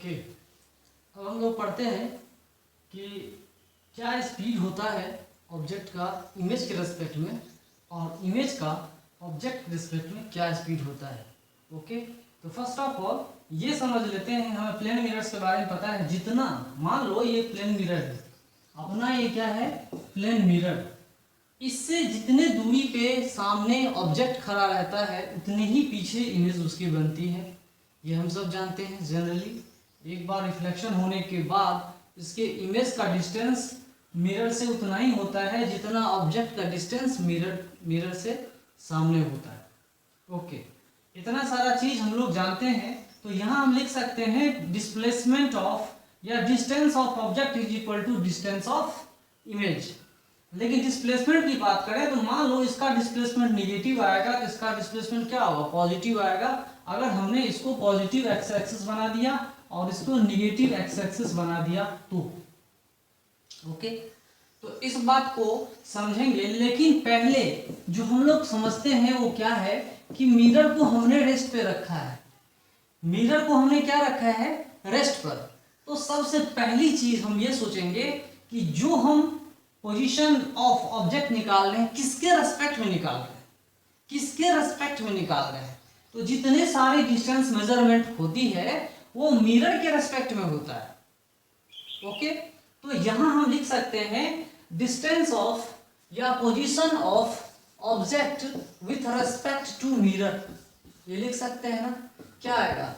Okay, अब हम लोग पढ़ते हैं कि क्या स्पीड होता है ऑब्जेक्ट का इमेज के रिस्पेक्ट में और इमेज का ऑब्जेक्ट के रिस्पेक्ट में क्या स्पीड होता है। ओके, तो फर्स्ट ऑफ ऑल ये समझ लेते हैं, हमें प्लेन मिरर्स के बारे में पता है। जितना मान लो ये प्लेन मिरर है अपना, ये क्या है प्लेन मिरर, इससे जितने दूरी पे सामने ऑब्जेक्ट खड़ा रहता है उतने ही पीछे इमेज उसकी बनती है। ये हम सब जानते हैं जनरली। एक बार रिफ्लेक्शन होने के बाद इसके इमेज का डिस्टेंस मिरर से उतना ही होता है जितना ऑब्जेक्ट का डिस्टेंस मिरर से सामने होता है। ओके, इतना सारा चीज हम लोग जानते हैं। तो यहाँ हम लिख सकते हैं डिस्प्लेसमेंट ऑफ या distance of object is equal to distance of image. लेकिन डिस्प्लेसमेंट की बात करें तो मान लो इसका डिस्प्लेसमेंट निगेटिव आएगा तो इसका डिस्प्लेसमेंट क्या होगा, पॉजिटिव आएगा। अगर हमने इसको पॉजिटिव एक्स एक्सिस बना दिया और इसको निगेटिव एक्स एक्सिस बना दिया तो ओके, तो इस बात को समझेंगे। लेकिन पहले जो हम लोग समझते हैं वो क्या है कि मिरर को हमने रेस्ट पे रखा है। मिरर को हमने क्या रखा है, रेस्ट पर। तो सबसे पहली चीज हम ये सोचेंगे कि जो हम पोजीशन ऑफ ऑब्जेक्ट निकाल रहे हैं किसके रेस्पेक्ट में निकाल रहे हैं, किसके रेस्पेक्ट में निकाल रहे हैं। तो जितने सारे डिस्टेंस मेजरमेंट होती है वो मिरर के रेस्पेक्ट में होता है। ओके, तो यहां हम लिख सकते हैं डिस्टेंस ऑफ या position of object with respect to mirror. ये लिख सकते हैं ना, क्या आएगा,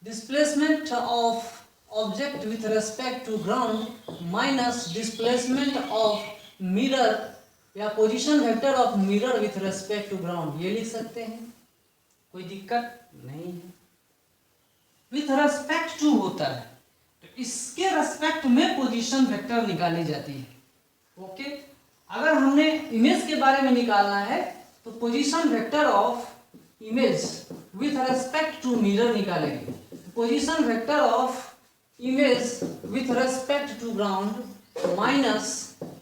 displacement of object with respect to ground minus displacement of mirror या position vector of mirror with respect to ground. ये लिख सकते हैं, कोई दिक्कत नहीं है। विथ रेस्पेक्ट टू होता है तो इसके रेस्पेक्ट में पोजीशन वेक्टर निकाली जाती है। ओके, अगर हमने इमेज के बारे में निकालना है तो position vector of image with respect to mirror निकालेंगे। Position vector of image with respect to ground minus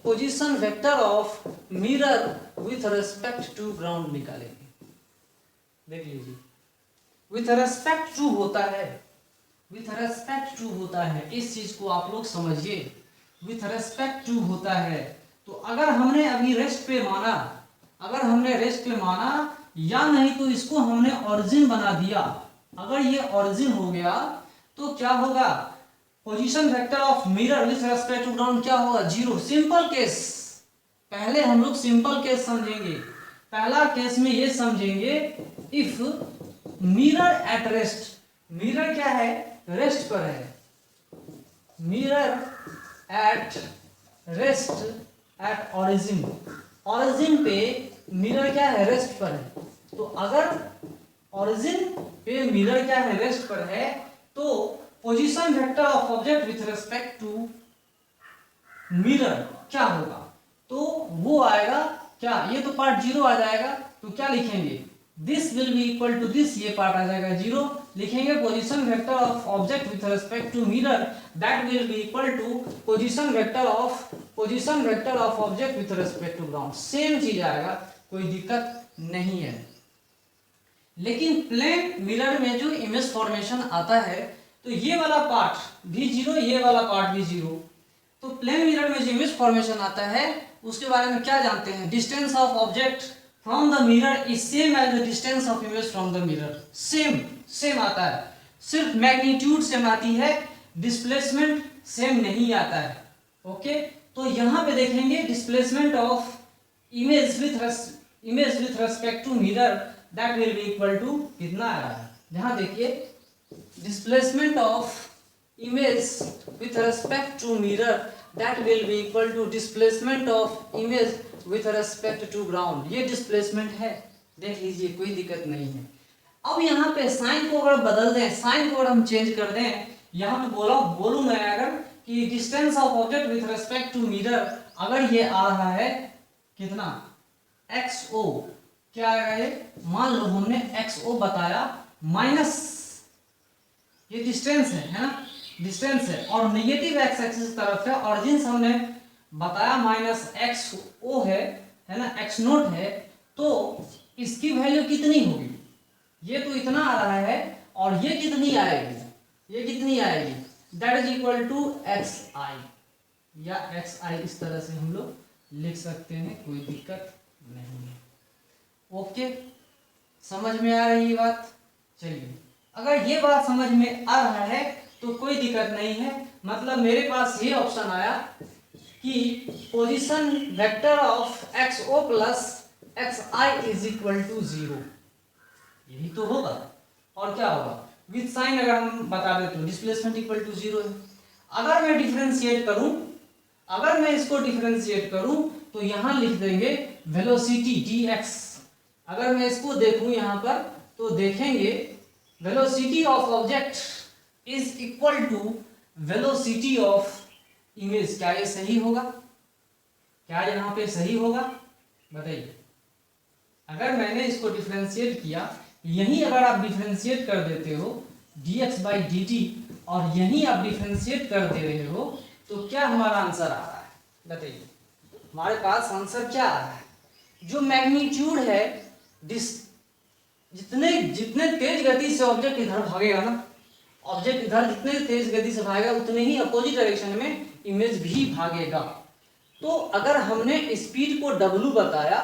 position vector of mirror with respect to ground निकालेंगे। देख लीजिए, विथ रेस्पेक्ट टू होता है, विथ रेस्पेक्ट टू होता है, इस चीज को आप लोग समझिए। विथ रेस्पेक्ट टू होता है तो अगर हमने अभी रेस्ट पे माना, अगर हमने रेस्ट पे माना या नहीं तो इसको हमने ऑरिजिन बना दिया। अगर ये ऑरिजिन हो गया तो क्या होगा, position vector of mirror with respect to ground क्या होगा, जीरो। सिंपल केस, पहले हम लोग सिंपल केस समझेंगे। पहला केस में ये समझेंगे if mirror at rest, mirror क्या है, रेस्ट पर है। Mirror at rest at origin, origin पे मिरर क्या है, रेस्ट पर है। तो अगर ऑरिजिन पे मिरर क्या है, रेस्ट पर है, तो position vector of object with respect to mirror क्या होगा, तो वो आएगा क्या, ये तो पार्ट जीरो आ जाएगा। तो क्या लिखेंगे, this will be equal to this, ये पार्ट आ जाएगा जीरो। लिखेंगे position vector of object with respect to mirror that will be equal to position vector of object with respect to ground. Same चीज आएगा, कोई दिक्कत नहीं है। लेकिन प्लेन मिरर में जो इमेज फॉर्मेशन आता है तो ये वाला पार्ट भी जीरो, ये वाला पार्ट भी जीरो। तो प्लेन मिरर में जो इमेज फॉर्मेशन आता है उसके बारे में क्या जानते हैं, distance of object from the mirror is same as the distance of image from the mirror. Same आता है, सिर्फ मैग्नीट्यूड सेम आती है, डिस्प्लेसमेंट सेम नहीं आता है। ओके, तो यहाँ पे देखेंगे displacement of image with respect to mirror that will be equal to कितना आ रहा है, यहाँ देखिए displacement of image with respect to mirror that will be equal to displacement of image with respect to ground. ये displacement है, देख लीजिए, कोई दिक्कत नहीं है। अब यहाँ पे साइन को अगर बदल दें, साइन को अगर हम चेंज कर दें, यहाँ पे बोलूँ मैं अगर कि distance of object with respect to mirror, अगर ये आ रहा है कितना, XO, क्या आएगा ये, मान लो हमने XO बताया माइनस, ये डिस्टेंस है ना, डिस्टेंस है और नेगेटिव एक्स एक्सिस तरफ है, ऑरिजिन हमने बताया माइनस XO है ना, X नोट है। तो इसकी वैल्यू कितनी होगी, ये तो इतना आ रहा है और ये कितनी आएगी, ये कितनी आएगी, that is equal to X I, या एक्स आई इस तरह से हम लोग लिख सकते हैं, कोई दिक्कत नहीं है। ओके, समझ में आ रही है बात। चलिए, अगर ये बात समझ में आ रहा है तो कोई दिक्कत नहीं है। मतलब मेरे पास ये ऑप्शन आया कि position vector of x o plus x i is equal to 0, यही तो होगा। और क्या होगा, विथ साइन अगर हम बता दें तो डिस्प्लेसमेंट इक्वल टू 0 है। अगर मैं डिफरेंशिएट करूं, अगर मैं इसको डिफरेंशिएट करूं तो यहां लिख देंगे वेलोसिटी dx। अगर मैं इसको देखूं यहां पर तो देखेंगे velocity of object is equal to velocity of image. क्या ये सही होगा, क्या यहाँ पे सही होगा, बताइए। अगर मैंने इसको डिफरेंशिएट किया, यहीं अगर आप डिफरेंशिएट कर देते हो dx बाई dt और यहीं आप डिफरेंशिएट कर दे रहे हो तो क्या हमारा आंसर आ रहा है, बताइए। हमारे पास आंसर क्या आ रहा है, जो मैग्नीट्यूड है जितने जितने तेज गति से ऑब्जेक्ट इधर भागेगा ना, ऑब्जेक्ट इधर जितने तेज गति से भागेगा उतने ही अपोजिट डायरेक्शन में इमेज भी भागेगा। तो अगर हमने स्पीड को w बताया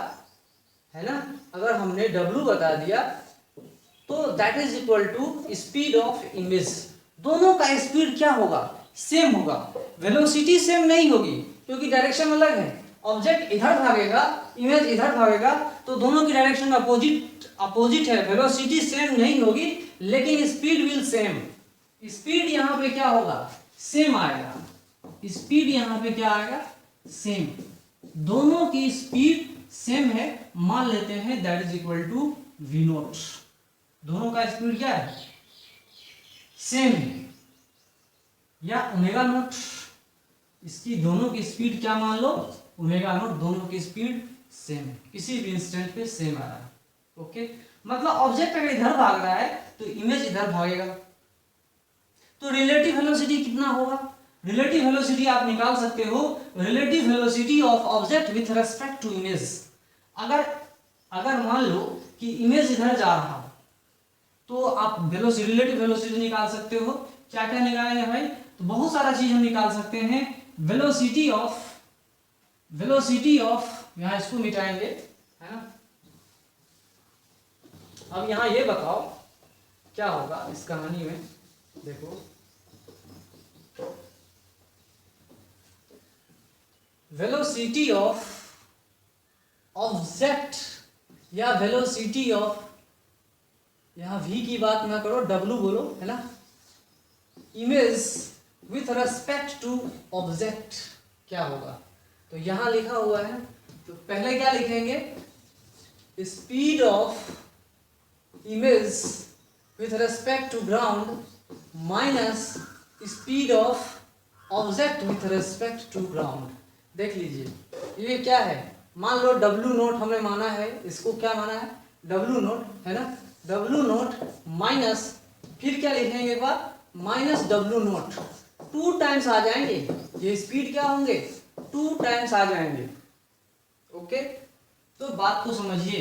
है ना, अगर हमने w बता दिया तो that is equal to speed of image. दोनों का स्पीड क्या होगा, सेम होगा। वेलोसिटी सेम नहीं होगी क्योंकि डायरेक्शन अलग है। ऑब्जेक्ट इधर भागेगा, इमेज इधर भागेगा, तो दोनों की डायरेक्शन अपोजिट है। वेलोसिटी सेम नहीं होगी लेकिन स्पीड विल सेम। स्पीड यहाँ पे क्या होगा, सेम आएगा। स्पीड यहाँ पे क्या आएगा, सेम। दोनों की स्पीड सेम है, मान लेते हैं that is equal to v naught. दोनों का स्पीड क्या है, सेम है, या ओमेगा नोट। इसकी दोनों की स्पीड क्या मान लो, ओमेगा नोट। दोनों की स्पीड सेम है, किसी भी इंस्टेंट पे सेम आ रहा है। ओके, मतलब ऑब्जेक्ट अगर इधर भाग रहा है तो इमेज इधर भागेगा। तो रिलेटिव वेलोसिटी कितना होगा, रिलेटिव वेलोसिटी आप निकाल सकते हो, relative velocity of object with respect to image. अगर मान लो कि इमेज इधर जा रहा तो आप रिलेटिव वेलोसिटी निकाल सकते हो। क्या क्या निकालेंगे भाई, तो बहुत सारा चीज हम निकाल सकते हैं। वेलोसिटी ऑफ यहाँ इसको मिटाएंगे, है ना। अब यहाँ ये बताओ क्या होगा इस कहानी में, देखो वेलोसिटी ऑफ ऑब्जेक्ट या वेलोसिटी ऑफ, यहाँ v की बात ना करो, w बोलो, है ना। Image with respect to object क्या होगा, तो यहाँ लिखा हुआ है। तो पहले क्या लिखेंगे, speed of image with respect to ground minus speed of object with respect to ground. देख लीजिए ये क्या है, मान लो w नोट हमने माना है, इसको क्या माना है, w नोट, है ना। w नोट माइनस, फिर क्या लिखेंगे एक बार, माइनस w नोट। 2 टाइम्स आ जाएंगे, ये स्पीड क्या होंगे, 2 टाइम्स आ जाएंगे। ओके, तो बात को समझिए।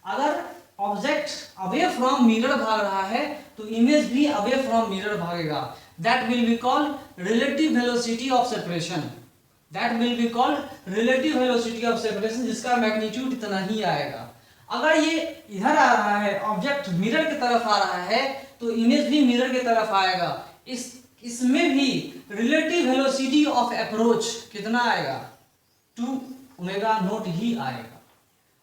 अगर ऑब्जेक्ट अवे फ्रॉम मिरर भाग रहा है तो इमेज भी अवे फ्रॉम मिरर भागेगा। That will be called relative velocity of separation. That will be called relative velocity of separation, जिसका मैग्नीट्यूड इतना ही आएगा। अगर ये इधर आ रहा है, ऑब्जेक्ट मिरर की तरफ आ रहा है तो इमेज भी मिरर की तरफ आएगा। इसमें भी रिलेटिव वेलोसिटी ऑफ अप्रोच कितना आएगा, 2 ओमेगा नोट ही आएगा।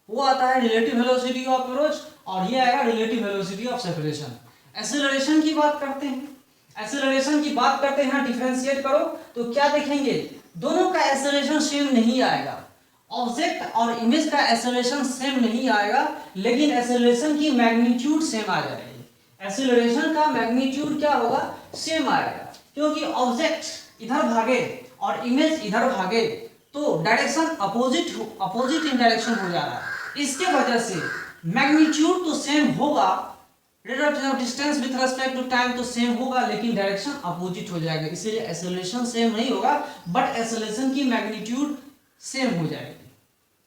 वो आता है रिलेटिव वेलोसिटी ऑफ अप्रोच और ये आएगा relative velocity of separation. Acceleration की बात करते हैं, एक्सेलरेशन की बात करते हैं, डिफरेंशिएट करो तो क्या देखेंगे, दोनों का एक्सेलरेशन सेम नहीं आएगा। ऑब्जेक्ट और इमेज का एक्सेलरेशन सेम नहीं आएगा, लेकिन एक्सेलरेशन की मैग्नीट्यूड सेम आ जाएगी। एक्सेलरेशन का मैग्नीट्यूड क्या होगा, सेम आएगा, क्योंकि ऑब्जेक्ट इधर भागे और इमेज इधर भागे तो डायरेक्शन अपोजिट इन डायरेक्शन हो जा रहा है। इसके वजह से मैग्नीट्यूड तो सेम होगा, rate of distance with respect to time तो सेम होगा, लेकिन डायरेक्शन अपोजिट हो जाएगा। इसलिए एक्सेलरेशन सेम नहीं होगा, बट एक्सेलरेशन की मैग्नीट्यूड सेम हो जाएगी।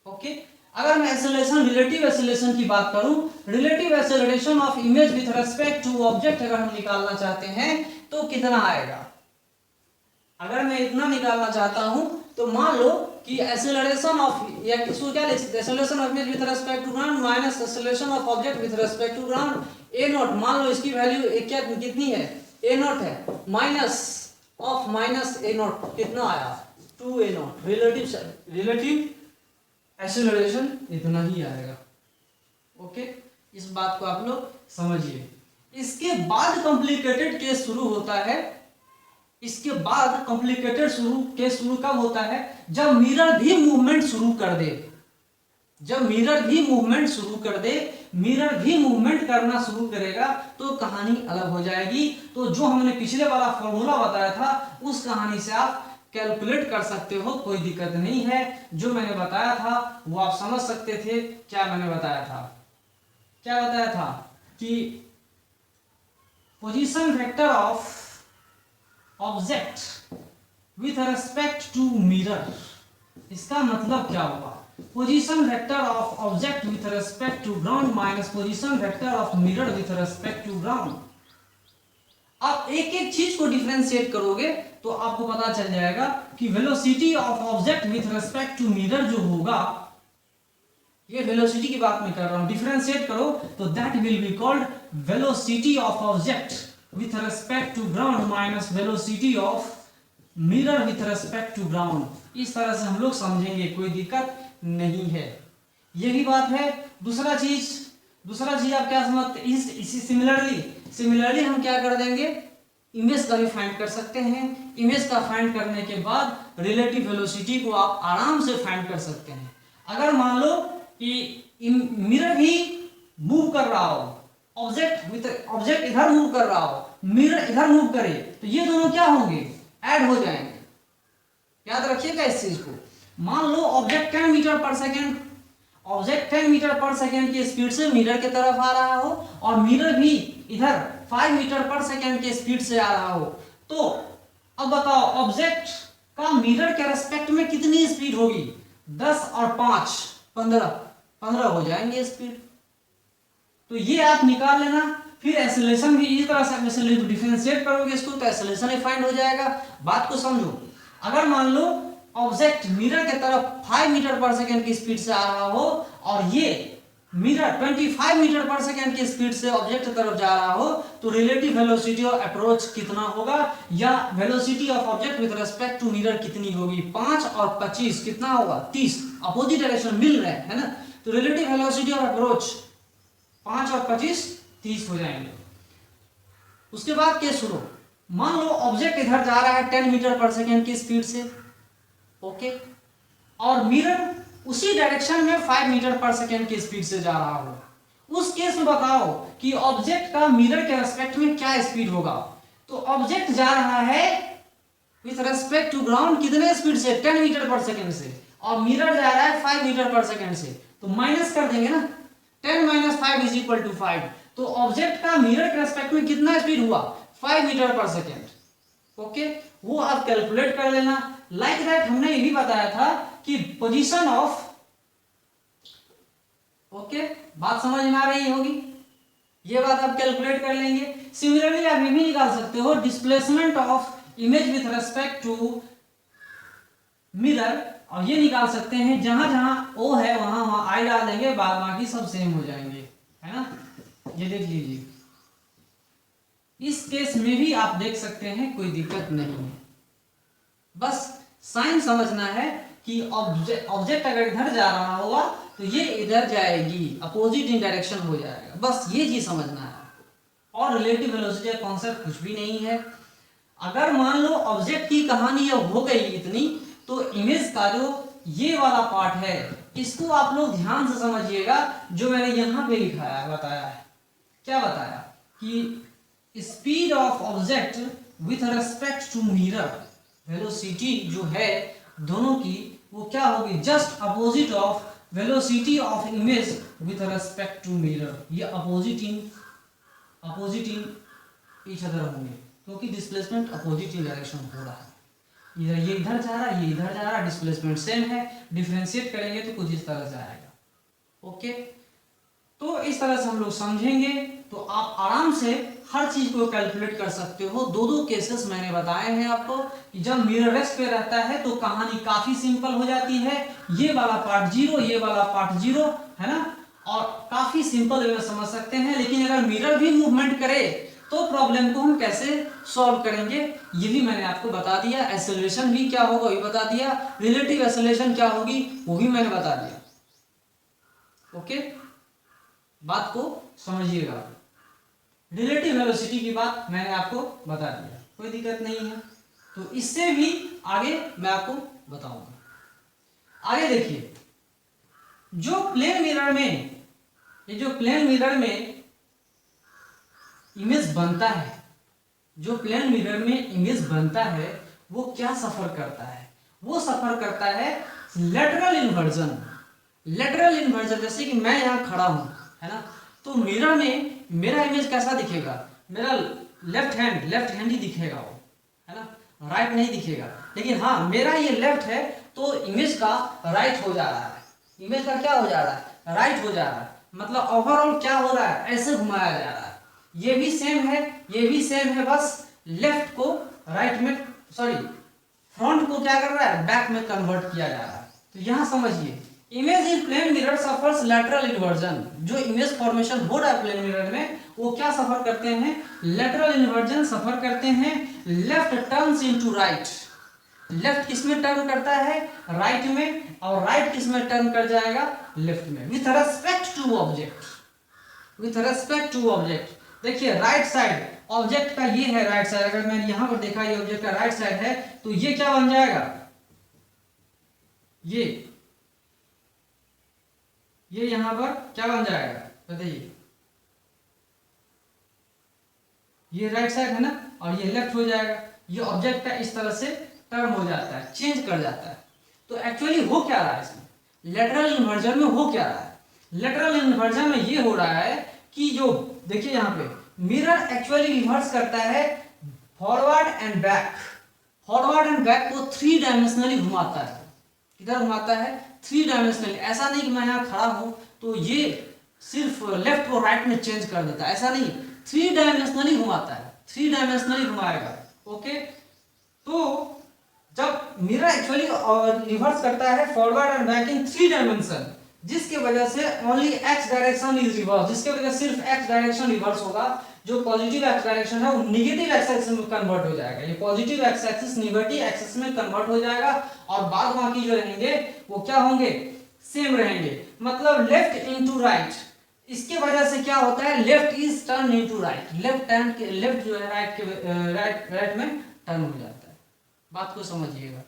ओके, अगर मैं एक्सेलरेशन, रिलेटिव एक्सेलरेशन की बात करूं, relative acceleration of image with respect to object अगर हम निकालना चाहते हैं तो कितना आएगा। अगर मैं इतना निकालना चाहता हूं तो मान लो कि एक्सेलरेशन ऑफ, या इसको क्या लिख सकते हैं, acceleration of image with respect to ground minus acceleration of object with respect to ground a naught, मान लो इसकी वैल्यू क्या कितनी है, ए नॉट है, minus of minus a naught कितना आया 2 ए नॉट, रिलेटिव एक्सेलरेशन इतना ही आएगा। ओके, इस बात को आप लोग समझिए। इसके बाद कॉम्प्लिकेटेड केस शुरू होता है। इसके बाद कॉम्प्लिकेटेड केस शुरू कब होता है, जब मिरर भी मूवमेंट शुरू कर दे। जब मिरर भी मूवमेंट शुरू कर दे, मिरर भी मूवमेंट करना शुरू करेगा तो कहानी अलग हो जाएगी। तो जो हमने पिछले वाला फॉर्मूला बताया था उस कहानी से आप कैलकुलेट कर सकते हो, कोई दिक्कत नहीं है। जो मैंने बताया था वो आप समझ सकते थे। क्या मैंने बताया था, क्या बताया था कि position vector of object with respect to mirror, इसका मतलब क्या हुआ, position vector of object with respect to ground minus position vector of mirror with respect to ground. आप एक एक चीज को डिफरेंशिएट करोगे तो आपको पता चल जाएगा कि velocity of object with respect to mirror जो होगा, ये वेलोसिटी की बात मैं कर रहा हूं, डिफरेंशिएट करो तो that will be called velocity of object with respect to ground minus velocity of mirror with respect to ground. इस तरह से हम लोग समझेंगे, कोई दिक्कत नहीं है। यही बात है। दूसरा चीज आप क्या समझते, इसी सिमिलरली हम क्या कर देंगे, इमेज का भी फाइंड कर सकते हैं। इमेज का फाइंड करने के बाद रिलेटिव वेलोसिटी को आप आराम से फाइंड कर सकते हैं। अगर मान लो कि मिरर भी मूव कर रहा हो, ऑब्जेक्ट इधर मूव कर रहा हो, मिरर इधर मूव करे, तो ये दोनों क्या होंगे, ऐड हो जाएंगे। याद रखिएगा इस चीज को। मान लो ऑब्जेक्ट 10 मीटर पर सेकेंड, ऑब्जेक्ट 10 मीटर पर सेकेंड की स्पीड से मिरर की तरफ आ रहा हो और मिरर भी इधर 5 मीटर पर सेकेंड की स्पीड से आ रहा हो, तो अब बताओ ऑब्जेक्ट का मिरर के रेस्पेक्ट में कितनी स्पीड होगी, 10 और 5 15 हो जाएंगे स्पीड। तो ये आप निकाल लेना। फिर एक्सेलरेशन भी इसी तरह से आप डिफरेंशिएट करोगे इसको तो एक्सेलरेशन ही फाइंड हो जाएगा। बात को समझो। अगर मान लो ऑब्जेक्ट मिरर के तरफ 5 मीटर पर सेकेंड की स्पीड से आ रहा हो और ये मिरर 25 मीटर पर सेकेंड की स्पीड से ऑब्जेक्ट की तरफ जा रहा हो, तो रिलेटिव वेलोसिटी ऑफ अप्रोच कितना होगा, या velocity of object with respect to mirror कितनी होगी, 5 और 25 कितना होगा, 30। अपोजिट डायरेक्शन मिल रहे हैं, है ना। तो रिलेटिव वेलोसिटी ऑफ अप्रोच 5 और 25 30 हो जाएंगे। उसके बाद केस सुनो। मान लो ऑब्जेक्ट इधर जा रहा है 10 मीटर पर सेकेंड की स्पीड से, ओके, और मिरर उसी डायरेक्शन में 5 मीटर पर सेकेंड की स्पीड से जा रहा हो। उस केस में बताओ कि ऑब्जेक्ट का मिरर के रेस्पेक्ट में क्या स्पीड होगा। तो ऑब्जेक्ट जा रहा है विथ रेस्पेक्ट टू ग्राउंड कितने स्पीड से, 10 मीटर पर सेकेंड से, और मिरर जा रहा है 5 मीटर पर सेकेंड से। तो माइनस कर देंगे ना, 10 - 5 = 5। तो ऑब्जेक्ट का मिरर के रेस्पेक्ट में कितना स्पीड हुआ, 5 मीटर पर सेकेंड। ओके, वो आप कैलकुलेट कर लेना। लाइक दैट हमने ये भी बताया था कि पोजीशन ऑफ, ओके, बात समझ में आ रही होगी, ये बात आप कैलकुलेट कर लेंगे। सिमिलरली आप ये भी निकाल सकते हो displacement of image with respect to mirror, और ये निकाल सकते हैं जहां जहां ओ है वहां वहां आई डाल देंगे, बाकी सब सेम हो जाएंगे, है ना। ये देख लीजिए, इस केस में भी आप देख सकते हैं, कोई दिक्कत नहीं है। बस साइन समझना है कि ऑब्जेक्ट अगर इधर जा रहा होगा तो ये इधर जाएगी, अपोजिट इन डायरेक्शन हो जाएगा। बस ये चीज समझना है, और रिलेटिव वेलोसिटी का कॉन्सेप्ट कुछ भी नहीं है। अगर मान लो ऑब्जेक्ट की कहानी हो गई इतनी, तो इमेज का जो ये वाला पार्ट है इसको आप लोग ध्यान से समझिएगा। जो मैंने यहां पे लिखा है, बताया है, क्या बताया कि speed of object with respect to mirror, velocity जो है दोनों की वो क्या होगी, just opposite of velocity of image with respect to mirror. ये अपोजिट इन ईच अदर होंगे, क्योंकि डिस्प्लेसमेंट अपोजिट इन डायरेक्शन हो रहा है। इधर ये इधर जा रहा है, ये इधर जा रहा है, डिस्प्लेसमेंट सेम है। डिफरेंशिएट करेंगे तो कुछ इस तरह से आएगा। ओके, तो इस तरह से हम लोग समझेंगे तो आप आराम से हर चीज को कैलकुलेट कर सकते हो। दो दो केसेस मैंने बताए हैं आपको कि जब मिरर रेस्ट पे रहता है तो कहानी काफी सिंपल हो जाती है। ये वाला पार्ट जीरो, ये वाला पार्ट जीरो, है ना, और काफी सिंपल वे में समझ सकते हैं। लेकिन अगर मिरर भी मूवमेंट करे तो प्रॉब्लम को हम कैसे सॉल्व करेंगे ये भी मैंने आपको बता दिया। एक्सेलरेशन भी क्या होगा ये बता दिया, रिलेटिव एक्सेलरेशन क्या होगी वो भी मैंने बता दिया। ओके, बात को समझिएगा। रिलेटिव वेलोसिटी की बात मैंने आपको बता दिया, कोई दिक्कत नहीं है। तो इससे भी आगे मैं आपको बताऊंगा। आगे देखिए, जो प्लेन मिरर में, ये जो प्लेन मिरर में इमेज बनता है, जो प्लेन मिरर में इमेज बनता है वो क्या सफर करता है? वो सफर करता है लेटरल इन्वर्जन। लेटरल इन्वर्जन, जैसे कि मैं यहाँ खड़ा हूं, है ना, तो मिरर में मेरा इमेज कैसा दिखेगा? मेरा लेफ्ट हैंड ही दिखेगा वो, है ना, राइट नहीं दिखेगा। लेकिन हाँ, मेरा ये लेफ्ट है तो इमेज का राइट हो जा रहा है। इमेज का क्या हो जा रहा है? राइट हो जा रहा है। मतलब ओवरऑल क्या हो रहा है? ऐसे घुमाया जा रहा है। ये भी सेम है, ये भी सेम है, बस लेफ्ट को राइट में, सॉरी फ्रंट को क्या कर रहा है? बैक में कन्वर्ट किया जा रहा है। तो यहां समझिए, image in plane mirror suffers lateral inversion. जो इमेज फॉर्मेशन हो रहा है प्लेन मिरर में वो क्या सफर करते हैं? लैटरल इन्वर्जन सफर करते हैं। Left turns into right. Left किस में टर्न करता है? राइट में। और राइट किस में टर्न कर जाएगा? लेफ्ट में। With respect to object, with respect to object. देखिए राइट साइड ऑब्जेक्ट का ये है राइट साइड। अगर मैंने यहां पर देखा ये ऑब्जेक्ट का राइट साइड है तो ये क्या बन जाएगा? ये यहां पर क्या बन जाएगा बताइए? ये राइट साइड है ना, और ये लेफ्ट हो जाएगा। ये ऑब्जेक्ट का इस तरह से टर्न हो जाता है, चेंज कर जाता है। तो एक्चुअली हो क्या रहा है इसमें? लेटरल इन्वर्जन में हो क्या रहा है? लेटरल इन्वर्जन में ये हो रहा है कि जो देखिए यहां पे मिरर एक्चुअली रिवर्स करता है forward and back. Forward and back को 3 डायमेंशनली घुमाता है। किधर घुमाता है? 3 डायमेंशनली। ऐसा नहीं कि मैं यहाँ खड़ा हूं तो ये सिर्फ लेफ्ट को राइट में चेंज कर देता है, ऐसा नहीं, 3 डायमेंशनली घुमाता है। 3 डायमेंशनली घुमाएगा। ओके, तो जब मिरर एक्चुअली रिवर्स करता है forward and back in 3 dimension, जिसके वजह से only x direction is reverse, जिसके वजह से सिर्फ एक्स डायरेक्शन रिवर्स होगा। जो पॉजिटिव एक्स डायरेक्शन है वो नेगेटिव एक्स एक्सिस में कन्वर्ट हो जाएगा। ये positive x axis negative axis में कन्वर्ट हो जाएगा और बाद बाकी जो रहेंगे वो क्या होंगे? सेम रहेंगे। मतलब लेफ्ट इनटू राइट। इसके वजह से क्या होता है? Left is turn into right. Left जो है राइट में टर्न हो जाता है। बात को समझिएगा।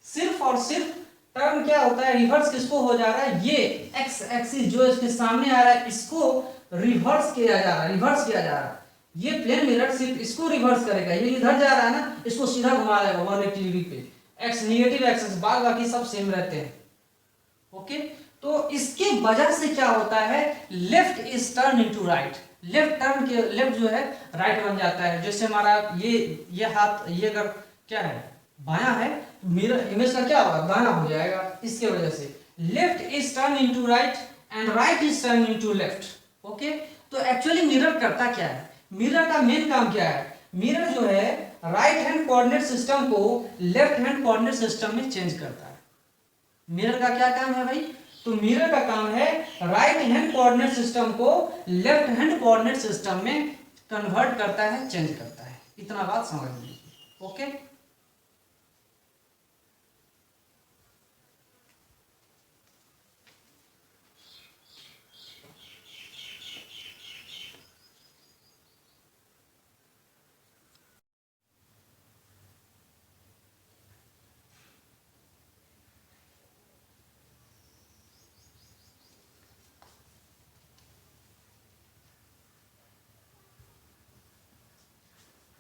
सिर्फ और सिर्फ टर्न क्या होता है? रिवर्स किसको हो जा रहा है? ये एक्स एक्सिस जो इसके सामने आ रहा है इसको रिवर्स किया जा रहा है, रिवर्स किया जा रहा है। ये प्लेन मिरर सिर्फ इसको रिवर्स करेगा। ये इधर जा रहा है ना, इसको सीधा घुमा देगा 180 डिग्री पे। एक्स नेगेटिव एक्सिस, बाद बाकी सब सेम रहते हैं। ओके, तो इसके वजह से क्या होता है? Left is turn into right. Left turn के लेफ्ट जो है राइट बन जाता है। जैसे हमारा ये हाथ, ये अगर क्या है? बायां है, मिरर इमेज का क्या होगा? दायां हो जाएगा। इसके वजह से left is turn into right and right is turn into left. Okay, तो एक्चुअली मिरर करता क्या है? मिरर का मेन काम क्या है? मिरर जो है राइट हैंड कोऑर्डिनेट सिस्टम को लेफ्ट हैंड कोऑर्डिनेट सिस्टम में चेंज करता है। मिरर का क्या काम है भाई? तो मिरर का काम है राइट हैंड कोऑर्डिनेट सिस्टम को लेफ्ट हैंड कोऑर्डिनेट सिस्टम में कन्वर्ट करता है, चेंज करता है। इतना बात समझ लीजिए। ओके,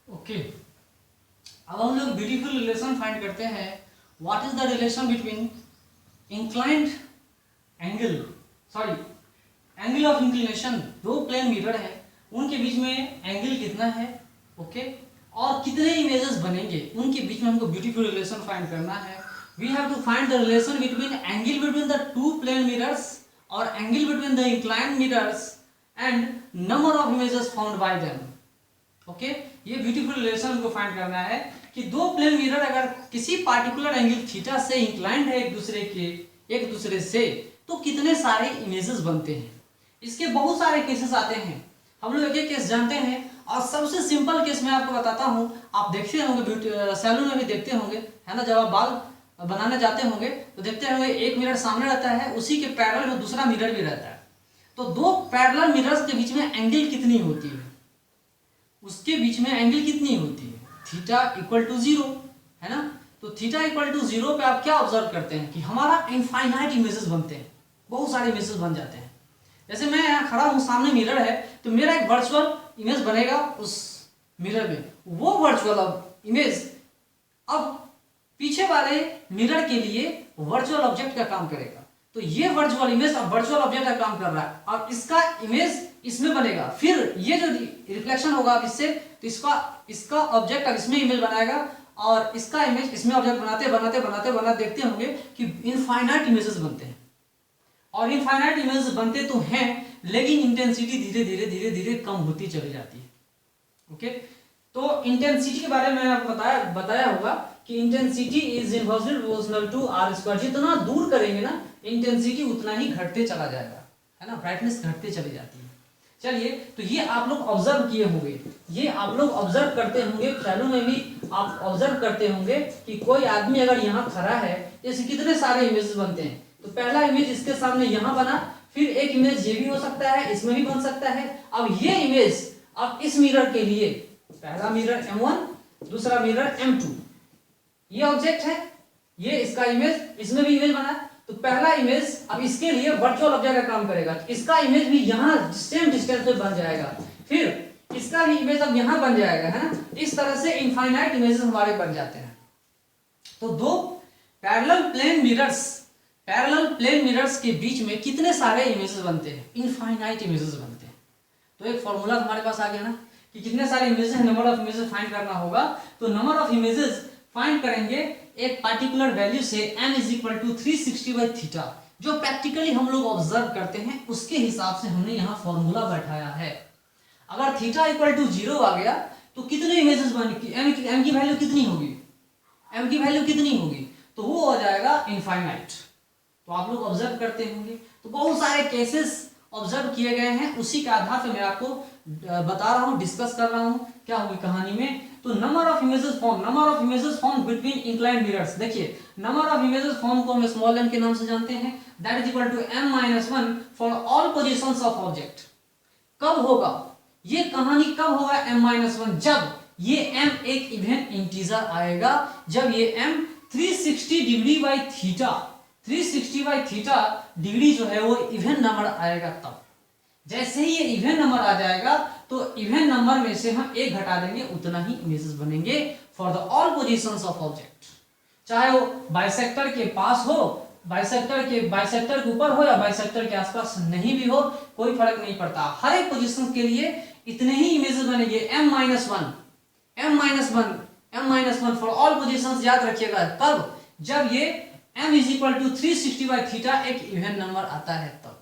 ओके, अब हम लोग ब्यूटीफुल रिलेशन फाइंड करते हैं। What is the relation between inclined angle, sorry angle of inclination, दो प्लेन मिरर है उनके बीच में एंगल कितना है? ओके, और कितने इमेजेस बनेंगे उनके बीच में हमको ब्यूटीफुल रिलेशन फाइंड करना है। We have to find the relation between angle between the 2 plane mirrors और angle between the inclined mirrors and number of images found by them. Okay, ये ब्यूटीफुल रिलेशन को find करना है कि दो plane mirror अगर किसी पार्टिकुलर एंगल थीटा से इंक्लाइंड है एक दूसरे से, तो कितने सारे इमेजेस बनते हैं। इसके बहुत सारे केसेस आते हैं, हम लोग एक केस जानते हैं। और सबसे सिंपल केस मैं आपको बताता हूँ, आप देखते होंगे सैलून में भी देखते होंगे, है ना, जब आप बाल बनाने जाते होंगे तो देखते होंगे एक मिरर सामने रहता है, उसी के पैरेलल में दूसरा मिरर भी रहता है। तो दो पैरेलल मिरर्स के बीच में एंगल कितनी होती है, उसके बीच में एंगल कितनी होती है, थीटा इक्वल टू 0, है ना। तो थीटा इक्वल टू 0 पे आप क्या ऑब्जर्व करते हैं कि हमारा इनफाइनाइट इमेजेस बनते हैं, बहुत सारे इमेजेस बन जाते हैं। जैसे मैं यहाँ खड़ा हूँ, सामने मिरर है, तो मेरा एक वर्चुअल इमेज बनेगा उस मिरर में। वो वर्चुअल इमेज अब पीछे वाले मिरर के लिए वर्चुअल ऑब्जेक्ट का काम करेगा। तो ये वर्चुअल इमेज अब वर्चुअल ऑब्जेक्ट का काम कर रहा है, और इसका इमेज इसमें बनेगा। फिर ये जो रिफ्लेक्शन होगा अब इससे, तो इसका ऑब्जेक्ट अब इसमें इमेज बनाएगा, और इसका इमेज इसमें ऑब्जेक्ट बनाते बनाते बनाते बनाते देखते होंगे कि इनफाइनाइट इमेजेस बनते हैं। और इनफाइनाइट इमेजेस बनते तो हैं, लेकिन इंटेंसिटी धीरे धीरे धीरे धीरे कम होती चली जाती है। ओके, तो इंटेंसिटी के बारे में आपको बताया होगा कि intensity is inversely proportional to r square. जितना दूर करेंगे ना, इंटेंसिटी उतना ही घटते चला जाएगा, है ना, ब्राइटनेस घटते चली जाती है। चलिए, तो ये आप लोग ऑब्जर्व किए होंगे, ये आप लोग ऑब्जर्व करते होंगे, ख्यालों में भी आप ऑब्जर्व करते होंगे कि कोई आदमी अगर यहाँ खड़ा है, जैसे कितने सारे इमेजेस बनते हैं। तो पहला इमेज इसके सामने यहाँ बना, फिर एक इमेज ये भी हो सकता है, इसमें भी बन सकता है। अब ये इमेज अब इस मिरर के लिए, पहला मिरर M1, दूसरा मिरर M2, ये ऑब्जेक्ट है, ये इसका इमेज, इसमें भी इमेज बना। तो पहला इमेज अब इसके लिए वर्चुअल ऑब्जेक्ट का काम करेगा, इसका इमेज भी यहाँ सेम डिस्टेंस पे बन जाएगा, फिर इसका भी इमेज अब यहाँ बन जाएगा, है ना। इस तरह से इनफाइनाइट इमेजेस हमारे बन जाते हैं। तो दो पैरेलल प्लेन मिरर्स के बीच में कितने सारे इमेजेस बनते हैं, इनफाइनाइट इमेजेस बनते हैं। तो एक फॉर्मूला हमारे पास आ गया ना कि कितने सारे इमेजेस हैं, नंबर ऑफ इमेजेस फाइंड करना होगा। तो नंबर ऑफ इमेजेस फाइंड करेंगे एक पार्टिकुलर वैल्यू से, m इज इक्वल टू 360/θ, जो प्रैक्टिकली हम लोग ऑब्जर्व करते हैं, उसके हिसाब से हमने यहाँ फॉर्मूला बैठाया है। अगर थीटा इक्वल टू 0 आ गया तो कितने इमेजेस बनेंगे, m की वैल्यू कितनी होगी, m की वैल्यू कितनी होगी, तो वो हो जाएगा इनफाइनाइट। तो आप लोग ऑब्जर्व करते होंगे, तो बहुत सारे केसेस ऑब्जर्व किए गए हैं, उसी के आधार पर मैं आपको बता रहा हूँ, डिस्कस कर रहा हूँ क्या होगी कहानी में। तो number of images found between inclined mirrors. देखिए, नंबर ऑफ इमेजेस फाउंड को हम स्मॉल m के नाम से जानते हैं, that is equal to m-1 for all positions of object. कब होगा ये कहानी, कब होगा m-1, जब ये m एक इवन इंटीजर आएगा, जब ये m 360 degree by theta, 360/θ degree जो है वो इवन नंबर आएगा। तब जैसे ही ये इवन नंबर आ जाएगा, तो इवन नंबर में से हम एक घटा देंगे, उतना ही इमेजेस बनेंगे for the all positions of object. चाहे वो बाइसेक्टर के पास हो, बाइसेक्टर के ऊपर हो, या बाइसेक्टर के आसपास नहीं भी हो, कोई फर्क नहीं पड़ता। हर एक पोजीशन के लिए इतने ही इमेजेस बनेंगे, m-1 फॉर ऑल पोजीशंस। याद रखिएगा, कब, जब ये m इज इक्वल टू 360/θ एक इवन नंबर आता है तब।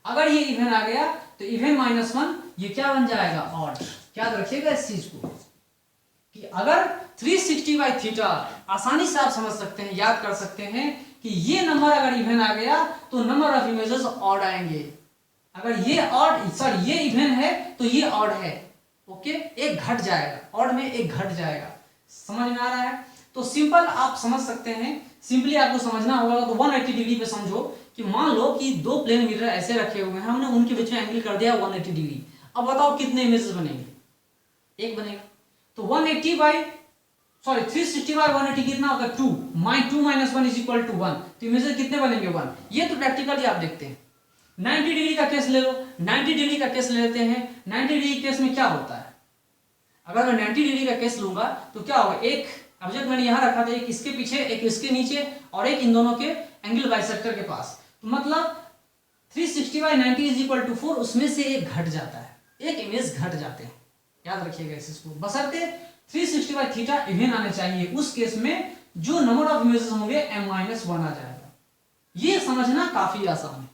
अगर ये इवन आ गया तो इवन -1 ये क्या बन जाएगा, ऑड। याद रखिएगा इस चीज को कि अगर 360/θ, आसानी से आप समझ सकते हैं, याद कर सकते हैं कि ये नंबर अगर इवन आ गया तो नंबर ऑफ इमेजेस ऑड आएंगे। अगर ये ऑड, सॉरी ये इवन है तो ये ऑड है, ओके, एक घट जाएगा, ऑड में एक घट जाएगा। समझ में आ रहा है? तो सिंपल आप समझ सकते हैं, सिंपली आपको समझना होगा। तो 180 डिग्री पे समझो कि मान लो कि दो प्लेन मिरर ऐसे रखे हुए हैं, हमने उनके बीच में एंगल कर दिया 180 डिग्री। अब बताओ कितने इमेजेस बनेंगे, एक बनेगा। तो 360/180 कितना होगा, 2 - 1 इज इक्वल टू 1। तो इमेजेस कितने बनेंगे, 1। ये तो प्रैक्टिकली आप देखते हैं। 90 डिग्री का केस ले लो, 90 डिग्री का केस ले लेते हैं। 90 डिग्री केस में क्या होता है, अगर मैं 90 डिग्री का केस लूंगा तो क्या होगा, एक ऑब्जेक्ट मैंने यहां रखा था, एक इसके पीछे, एक इसके नीचे, और एक इन दोनों के एंगल बाइसेक्टर के पास। तो मतलब 360/90 इज इक्वल टू 4, उसमें से एक घट जाता है, एक इमेज घट जाते हैं। याद रखिएगा इसको, बशर्ते 360/θ इवन आने चाहिए। उस केस में जो नंबर ऑफ इमेजेस होंगे m-1 आ जाएगा। ये समझना काफी आसान है,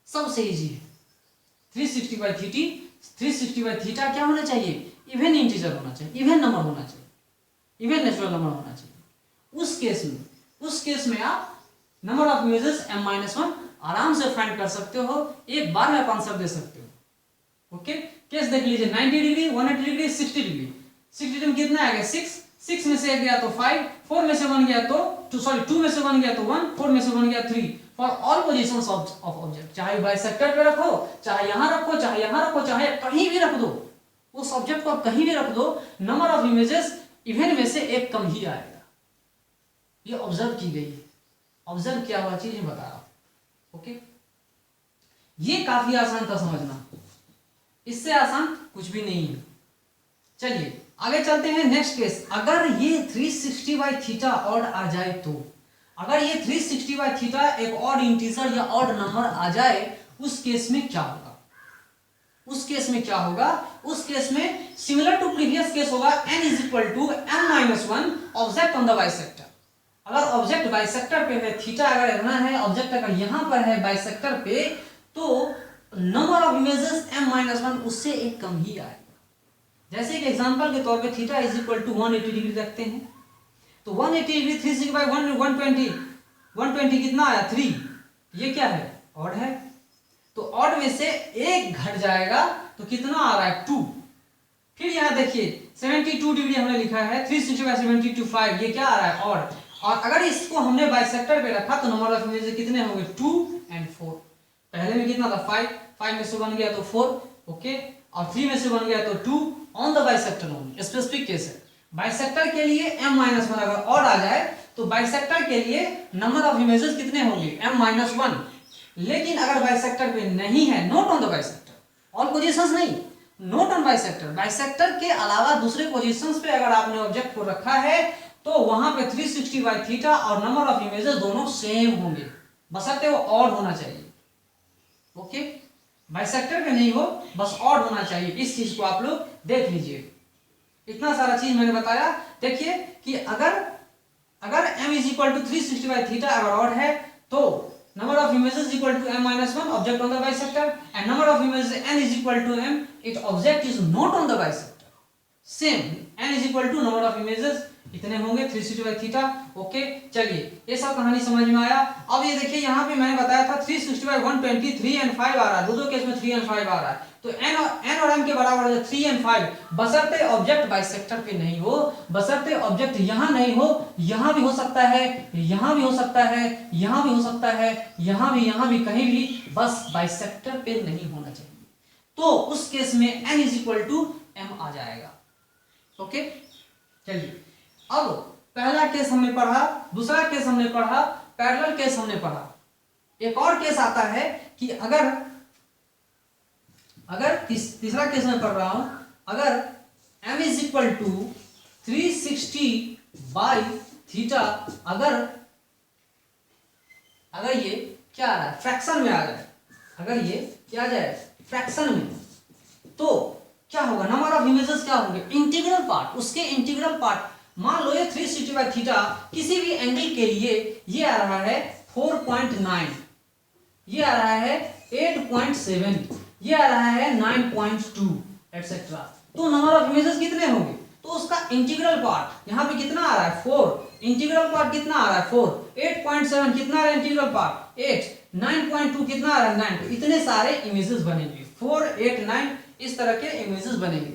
सबसे इजी है। 360/थीटा क्या होना चाहिए, इवन इंटीजर होना चाहिए, इवन नंबर होना चाहिए, इवन नेचुरल नंबर होना चाहिए। उस केस में आप नंबर ऑफ इमेजेस m-1 आराम से फाइंड कर सकते हो, एक बार में आप आंसर दे सकते हो। ओके, केस देख लीजिए 90 डिग्री, 180 डिग्री, 60 डिग्री। 60 डिग्री में कितना आ गया 6 में से एक गया तो 5, 4 में से 1 गया तो 2 में से 1 गया तो 1, 4 में से 1 गया 3 for all positions of object. चाहे बाइसेक्टर पे रखो, चाहे यहां रखो, चाहे यहां रखो, चाहे कहीं भी रख दो, उस ऑब्जेक्ट को आप कहीं भी रख दो, नंबर ऑफ इमेजेस इवन में से एक कम ही आएगा। ये ऑब्जर्व की गई है, ऑब्जर्व किया हुआ चीज बता रहा हूं। ओके, ये काफी आसान था समझना, इससे आसान कुछ भी नहीं है। चलिए आगे चलते हैं नेक्स्ट केस। अगर ये 360/थीटा ऑड आ जाए तो, अगर ये 360/थीटा एक ऑड इंटीजर या ऑड नंबर आ जाए, उस केस में क्या होगा? उस केस में क्या होगा? उस केस में सिमिलर टू प्रीवियस केस होगा, n = m-1 object on the bisector. अगर ऑब्जेक्ट बाइसेक्टर पे है, थीटा अगर रहना है, ऑब्जेक्ट अगर यहां पर है बाइसेक्टर पे, तो नंबर ऑफ इमेजेस m-1 उससे एक कम ही आएगा। जैसे कि एग्जांपल के तौर पे थीटा = 180 डिग्री रखते हैं, तो 180 डिग्री 360/120, 120 कितना आया 3, ये क्या है ऑड है, तो ऑड में से एक घट जाएगा तो कितना आ रहा है 2। फिर यहां देखिए 72 डिग्री हमने लिखा है, 360/72 5, ये क्या आ रहा है ऑड। और अगर इसको हमने बाइसेक्टर पे रखा तो नंबर ऑफ इमेजेस कितने होंगे 2 और 4। पहले में कितना था 5 में से 1 गया तो 4, ओके, और 3 में से 1 गया तो 2 on the bisector only. Specific case है, बाइसेक्टर के लिए m-1 अगर ऑड आ जाए तो बाइसेक्टर के लिए नंबर ऑफ इमेजेस कितने होंगे m-1। लेकिन अगर बाइसेक्टर पे नहीं है, not on the bisector, all positions नहीं, नॉट ऑन बाइसेक्टर, बाइसेक्टर के अलावा दूसरे पोजीशंस पे अगर आपने ऑब्जेक्ट को रखा है तो वहां पे 360/थीटा और नंबर ऑफ इमेजेस दोनों सेम होंगे, बशर्ते वो ऑड होना चाहिए। ओके, बाइसेक्टर पे नहीं हो, बस ऑड होना चाहिए। इस चीज को आप लोग देख लीजिए, इतना सारा चीज मैंने बताया। देखिए कि अगर m = 360/थीटा अगर ऑड है तो number of images = m-1 object on the bisector, and number of images n = m, it object is not on the bisector, same n = number of images इतने होंगे 360/थीटा। ओके, चलिए ये सब कहानी समझ में आया। अब ये देखिए यहाँ पे मैंने बताया था 360/120 3 और 5 आ रहा है, दो केस में 3 और 5 आ रहा है, तो n और m के बराबर है 3 और 5, बशर्ते ऑब्जेक्ट बाइसेक्टर पे नहीं हो, बशर्ते ऑब्जेक्ट यहाँ नहीं हो, यहाँ भी हो सकता है, यहाँ भी हो सकता है, यहाँ भी हो सकता है, यहाँ भी कहीं भी, बस बाइसेक्टर पे नहीं होना चाहिए, तो उस केस में n = m आ जाएगा। ओके, चलिए अब पहला केस हमने पढ़ा, दूसरा केस हमने पढ़ा, पैरेलल केस हमने पढ़ा। एक और केस आता है कि अगर तीसरा केस मैं पढ़ रहा हूं, अगर m = 360/थीटा अगर ये क्या आ रहा है फ्रैक्शन में आ जाए, अगर ये क्या आ जाए फ्रैक्शन में, तो क्या होगा, नंबर ऑफ इमेजेस क्या होंगे इंटीग्रल पार्ट, उसके इंटीग्रल पार्ट। मान लो ये 360/थीटा किसी भी एंगल के लिए ये आ रहा है 4.9, ये आ रहा है 8.7, ये आ रहा है 9.2 एटसेट्रा, तो नंबर ऑफ इमेजेस कितने होंगे, तो उसका इंटीग्रल पार्ट यहाँ पे कितना आ रहा है 4, इंटीग्रल पार्ट कितना आ रहा है 4, 8.7 कितना आ रहा है इंटीग्रल पार्ट 8, 9.2 कितना आ रहा है 9, तो इतने सारे इमेजेस बनेंगे 4, 8, 9, इस तरह के इमेजेस बनेंगे।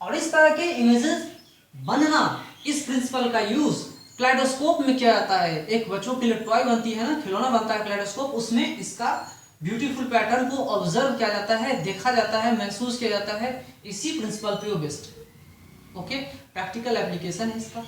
और इस तरह के इमेजेस बनना, इस प्रिंसिपल का यूज क्लेडोस्कोप में किया जाता है। एक बच्चों के लिए टॉय बनती है ना, खिलौना बनता है क्लेडोस्कोप, उसमें इसका ब्यूटीफुल पैटर्न को ऑब्जर्व किया जाता है, देखा जाता है, महसूस किया जाता है, इसी प्रिंसिपल पे वो बेस्ड है। ओके, प्रैक्टिकल एप्लीकेशन है इसका।